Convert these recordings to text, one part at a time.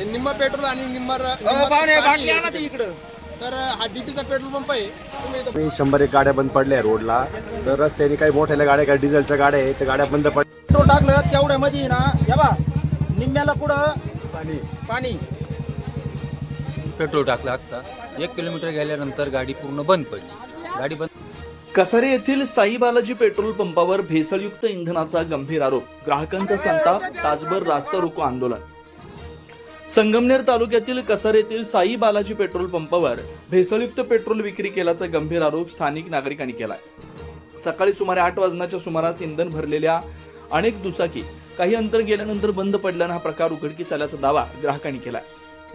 निम्मा पेट्रोल आणि निम्मा इकडं तर हा डीटीचा पेट्रोल पंप आहे। तुम्ही 100 गाड्या बंद पडल्या रोडला, तर रस्त्याने काही मोठ्या गाड्या काही डिझेलच्या गाड्या आहेत, त्या गाड्या बंद पडल्या। पेट्रोल टाकलं तेवढ्यामध्ये ना या बा निम्म्याला पुढं पाणी पेट्रोल टाकलं असता 1 किलोमीटर गेल्यानंतर गाडी पूर्ण बंद पडली। गाडी बंद। कसारे येथील साई बालाजी पेट्रोल पंपावर भेसळयुक्त इंधनाचा गंभीर आरोप, ग्राहकांचा संताप, तासभर रास्ता रोको आंदोलन। संगमनेर तालुक्यातील कसारे येथील साई बालाजी पेट्रोल पंपावर भेसळयुक्त पेट्रोल विक्री केल्याचा गंभीर आरोप स्थानिक नागरिकांनी केलाय। सकाळी सुमारे 8 वाजण्याच्या सुमारास इंधन भरलेल्या अनेक दुचाकी काही अंतर गेल्यानंतर बंद पडल्यानं हा प्रकार उघडकीस आल्याचा दावा ग्राहकांनी केलाय।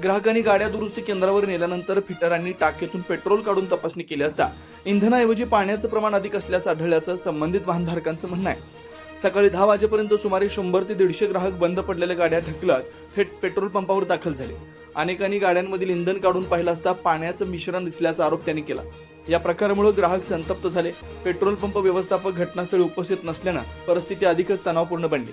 ग्राहकांनी गाड्या दुरुस्ती केंद्रावर नेल्यानंतर फिटरांनी टाकीतून पेट्रोल काढून तपासणी केली असता इंधनाऐवजी पाण्याचं प्रमाण अधिक असल्याचं आढळल्याचं संबंधित वाहनधारकांचं म्हणणं आहे। सकाळी 10 वाजेपर्यंत सुमारे 100 ते 150 ग्राहक बंद पडलेल्या गाड्या ढकलत थेट पेट्रोल पंपावर दाखल झाले। अनेकांनी गाड्यांमधील इंधन काढून पाहिलं असता पाण्याचं मिश्रण दिसल्याचा आरोप त्यांनी केला। या प्रकारामुळे ग्राहक संतप्त झाले। पेट्रोल पंप व्यवस्थापक घटनास्थळी उपस्थित नसल्यानं परिस्थिती अधिकच तणावपूर्ण बनली।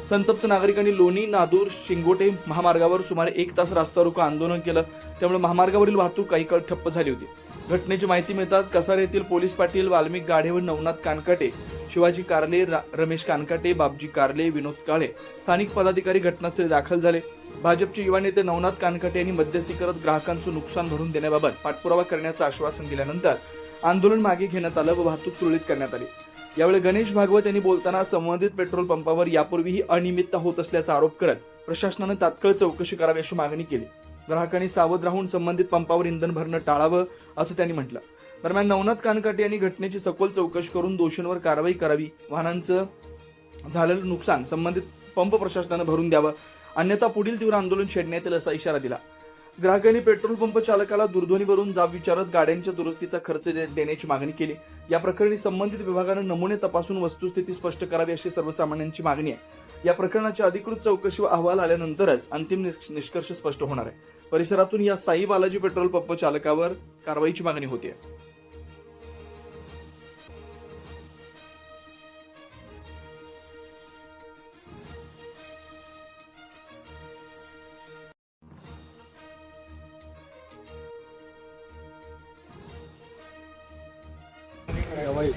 संतप्त नागरिकांनी लोणी, नादूर, शिंगोटे महामार्गावर सुमारे 1 तास रास्ता रोको आंदोलन केलं, त्यामुळे महामार्गावरील वाहतूक काही काळ ठप्प झाली होती। घटनेची माहिती मिळताच कसारे येथील पोलीस पाटील, वाल्मिक गाढे, नवनाथ कानकाटे, शिवाजी कारले, रमेश कानकाटे, बाबजी कारले, विनोद काळे, स्थानिक पदाधिकारी घटनास्थळी दाखल झाले। भाजपचे युवा नेते नवनाथ कानकाटे यांनी मध्यस्थी करत ग्राहकांचं नुकसान भरून देण्याबाबत पाठपुरावा करण्याचं आश्वासन दिल्यानंतर आंदोलन मागे घेण्यात आलं व वाहतूक सुरळीत करण्यात आली। यावेळी गणेश भागवत यांनी बोलताना संबंधित पेट्रोल पंपावर यापूर्वीही अनियमितता होत असल्याचा आरोप करत प्रशासनाने तात्काळ चौकशी करावी अशी मागणी केली। ग्राहकांनी सावध राहून संबंधित पंपावर इंधन भरणं टाळावं असं त्यांनी म्हटलं। दरम्यान नवनाथ कानकाटे यांनी घटनेची सखोल चौकशी करून दोषींवर कारवाई करावी, वाहनांचं झालेलं नुकसान संबंधित पंप प्रशासनानं भरून द्यावं, अन्यथा पुढील तीव्र आंदोलन छेडण्यात येईल असा इशारा दिला। ग्राहकांनी पेट्रोल पंप चालकाला दूरध्वनीवरून जाब विचारत गाड्यांच्या दुरुस्तीचा खर्च देण्याची मागणी केली। या प्रकरणी संबंधित विभागानं नमुने तपासून वस्तुस्थिती स्पष्ट करावी अशी सर्वसामान्यांची मागणी आहे। या प्रकरणाची अधिकृत चौकशी व अहवाल आल्यानंतरच अंतिम निष्कर्ष स्पष्ट होणार आहे। परिसरातून या साई बालाजी पेट्रोल पंप चालकावर कारवाईची मागणी होती आहे।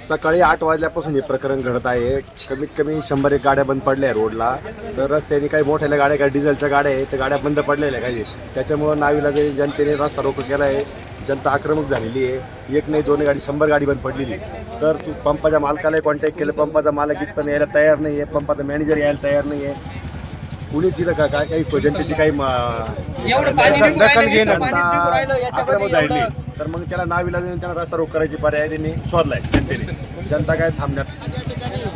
सकाळी 8 वाजल्यापासून हे प्रकरण घडत आहे। कमीत कमी 100 गाड्या बंद पडल्या रोडला, तर रस्त्याने काही मोठ्या गाड्या काही डिझेलच्या गाड्या आहेत, त्या गाड्या बंद पडलेल्या काही, त्याच्यामुळे नावीलाजाने जनतेने रस्ता रोको केला आहे। जनता आक्रमक झालेली आहे। 1 नाही 2 गाडी 100 गाडी बंद पडलेली। तर तू पंपाच्या मालकाला कॉन्टॅक्ट केलं, पंपाचा मालक इथं यायला तयार नाही आहे, पंपाचा मॅनेजर यायला तयार नाही आहे, कुणीच इथं काही जनतेची काही दखल घेणं आक्रमक झाली। तर मग त्याला नावीलाजाने त्यांना रस्ता रोको करायची पर्याय त्यांनी शोधलाय जनतेने। जनता काय थांबण्यात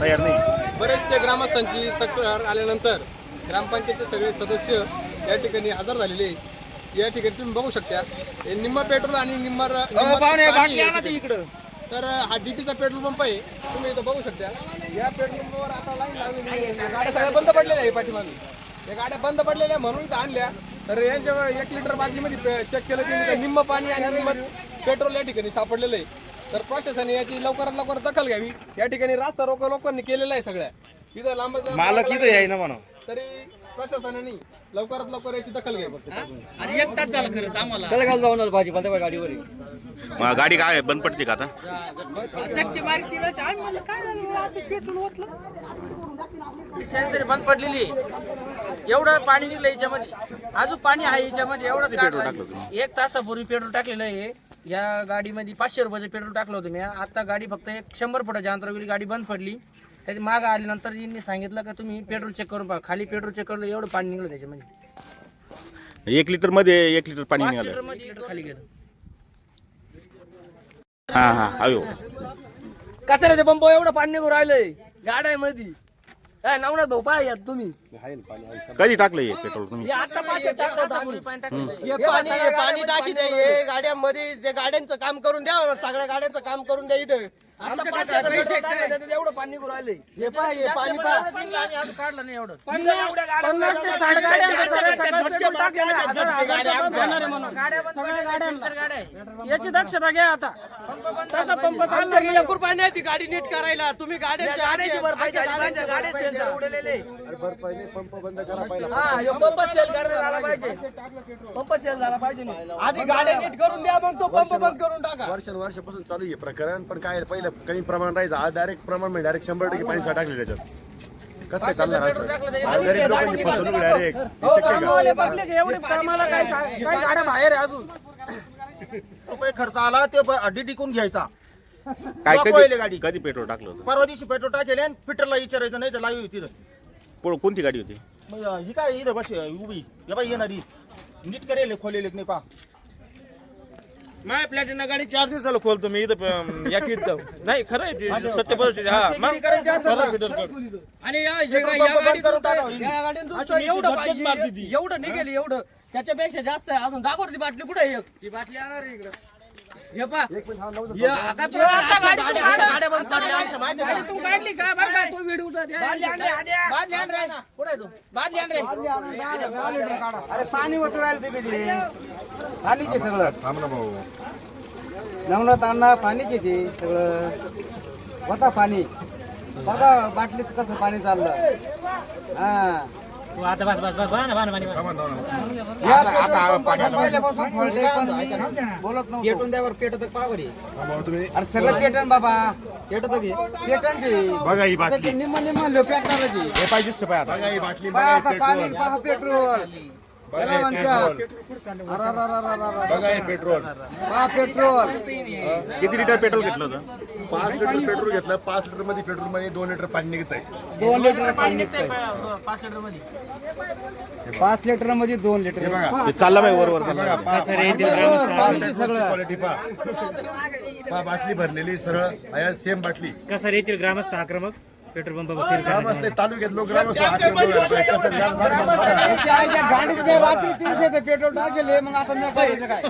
तयार नाही। बरेचसे ग्रामस्थांची तक्रार आल्यानंतर ग्रामपंचायतचे सगळे सदस्य या ठिकाणी हजर झालेले। या ठिकाणी तुम्ही बघू शकता निम्मा पेट्रोल आणि निम्मा इकडं तर हा डीटीचा पेट्रोल पंप आहे। तुम्ही इथं बघू शकता या पेट्रोल पंपावर आता लाईन लावलेली आहे। गाड्या सगळ्या बंद पडलेल्या आहे पाठीमागे, या गाड्या बंद पडलेल्या म्हणून इथं आणल्या। तर यांच्यावर 1 लिटर बाटलीमध्ये चेक केलं की निम्म पाणी आणि निम्म पेट्रोल या ठिकाणी सापडलेलं आहे। तर प्रशासनाने याची लवकरात लवकर दखल घ्यावी। या ठिकाणी रास्ता रोको लोकांनी केलेला आहे सगळ्या, इथं लांब मालक इथं याय ना म्हणा, तरी प्रशासनाने लवकरात लवकर याची दखल घ्यावी। आणि 1 तास झालं खरंच आम्हाला त्याला जाऊन भाजीपाला गाडीवर गाडी काय बंद पडते का आता? चक्की मारती आम्हाला काय झालं आता पेट्रोल ओतलं तरी बंद पडलेली, एवढं पाणी निघलं याच्यामध्ये, अजून पाणी आहे याच्यामध्ये एवढं। 1 तासापूर्वी पेट्रोल टाकलेलं आहे या गाडीमध्ये। 500 रुपयाचं पेट्रोल टाकलं होतं मी। आता गाडी फक्त 100 फुटाच्या अंतरावर गाडी बंद पडली। त्याच्या मागं आल्यानंतर यांनी सांगितलं का तुम्ही पेट्रोल चेक करून पहा। खाली पेट्रोल चेक करून एवढं पाणी निघलं त्याच्यामध्ये। 1 लिटर मध्ये 1 लिटर पाणी निघालं। 5 लिटर मध्ये लिटर खाली गेलं। हा अयो कचऱ्याचे पंप एवढं पाणी निघून राहिलंय गाड्यामध्ये। काय नवनाथ भाऊ पाहा यात तुम्ही कधी टाकलं हे पेट्रोल तुम्ही? आता 500 टाकलं पाणी टाकी द्या गाड्यांमध्ये, जे गाड्यांचं काम करून द्या, सगळ्या गाड्यांचं काम करून द्या इथं। एवढं पाणी निघून राहिलंय। पाणी काढलं नाही एवढं। 50 ते 60 गाड्या याची दक्षता घ्या आता। तसा पंप चालणार नाही। पाण्याची गाडी नीट करायला तुम्ही गाड्यांच्या उडलेले अरे बरं पहिले पंप बंद करा पहिला. हा ह्यो पंप सेल करण्यात आला पाहिजे. पंप सेल झाला पाहिजे नाही. आधी गाड्या नीट करून द्या मग तो पंप बंद करून टाका. वर्षानुवर्षापासून चालू आहे प्रकरण, पण काय पहिलं कमी प्रमाण राहायचं, आज डायरेक्ट प्रमाण म्हणजे डायरेक्ट 100% पाणी टाकले त्याच्यात. कसं काय चालणार असं? गरीब लोकांची फसवणूक डायरेक्ट हो, कामवाले पब्लिक एवढी कामाला काय गाड्या बाहेर आहे अजून. रुपये खर्च आला ते अड्डी टिकून घ्यायचा. काय पहिले गाडी कधी पेट्रोल टाकलं होतं? परवा दिवशी पेट्रोल टाकेल आणि फिटरला विचारायचं नाही तर लावी होती तिथं. कोणती गाडी होती? मग ही काय इथं बस उभी या बाई येणारी नीट करेल खोलेले नाही पा. माझ्या प्लॅटिना गाडी 4 दिवसाला खोलतो मी इथं याची नाही खरं आहे ते सत्य परिस्थिती. हा मग करायची असेल ना. आणि या गाड्यांचं एवढं पाहिजे, एवढं निघेल एवढं त्याच्यापेक्षा जास्त आहे. अजून दाखवली बाटली कुठे आहे? ती बाटली येणार आहे इकडं. हे पहा गाड्या बंद पडल्या आमच्या माहिती आहे का? तू काढली का बरं का तू व्हिडिओ बादली आण रे. कुठे आहे तू? बादली आण रे. अरे पाणी होतं राहिलं ते कधी पाणीचे सगळं थांब ना भाऊ. नवनाथ अण्णा पाणीचे ते सगळं होता पाणी. बघा बाटलीत कसं पाणी चाललं. हा बोलत नव्हतं पेटून द्यावर पेटत पावरी. अरे सगळं पेटन बाबा पेटत पेटन ते बघा ही बाटली. निम्म निम्म पेटणार हे पाहिजेच तर पाहिजे आता. बघा ही बाटली. पाणी पहा पेट्रोल. बघा हे पेट्रोल. पहा पेट्रोल. किती लिटर पेट्रोल घेतलं होतं? 5 लिटर पेट्रोल घेतलं. 5 लिटर मध्ये पेट्रोल मध्ये 2 लिटर पाणी निघत आहे. 2 लिटर पाणी निघतंय. 5 लिटर मध्ये 5 लिटर मध्ये 2 लिटर ते चाललं बाई वर चाललं. पाणीचे सगळं क्वालिटी पहा. बाटली भरलेली सरळ सेम बाटली. कसं येतील ग्रामस्थ आक्रमक पेट्रोल पंप ग्रामस्थ तालुक्यात लोक ग्रामस्थ गाडीत काय रात्री 300 पेट्रोल टाकेले मग आता मी करायचं काय?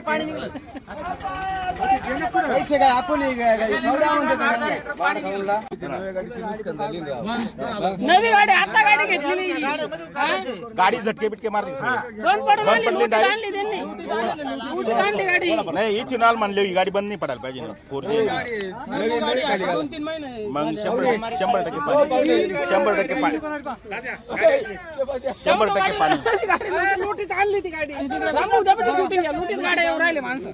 पाणी निघलं. पैसे काय आपण नवी गाडी आता गाडी घेतलेली गाडी झटके बिटके मारली सगळी. बंद पडून बंद पडली direct. आणली त्यांनी आणली गाडी. नाही इथेनॉल म्हणले ही गाडी बंद नाही पडायला पाहिजे ना. 4G 2-3 महिने मग 100% पाणी. 100% पाणी. 100% पाणी. लुटीत आणली ती गाडी. रामू उद्यापासून शूटिंग घ्या. लुटीत गाड्या येऊ राहिले माणसं.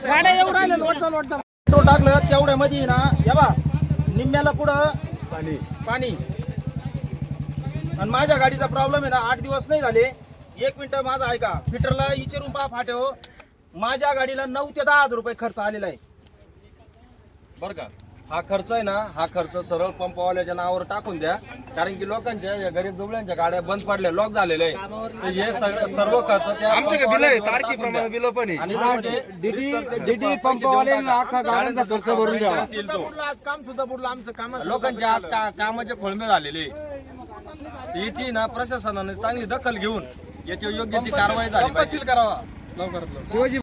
गाड्या येऊ राहिले लोटता लोटता. पेट्रोल टाकलं तेवढ्यामध्ये ना या बा निम्म्याला पुढं पाणी. आणि माझ्या गाडीचा प्रॉब्लेम आहे ना 8 दिवस नाही झाले. 1 मिनिट माझा ऐका. फिटरला विचारून पहा फाट्यावर माझ्या गाडीला 9 ते 10 हजार रुपये खर्च आलेला आहे बरं का. हा खर्च आहे ना हा खर्च सरळ पंपवाल्याच्या नावावर टाकून द्या. कारण की लोकांच्या या गरीब दुबळ्यांच्या गाड्या बंद पडल्या लॉक झालेले आहे. तर हे सर्व खर्च त्या तारखेप्रमाणे बिल पण आहे. डीडी पंपवाल्यांना अख्खा गाड्यांचा खर्च भरून द्यावा. काम सुद्धा बुडलं आमचं काम. लोकांच्या आज कामाचे खोळंबे झालेले. याची ना प्रशासनाने चांगली दखल घेऊन याची योग्य ती कारवाई झाली सील करावा लवकरात लवकर.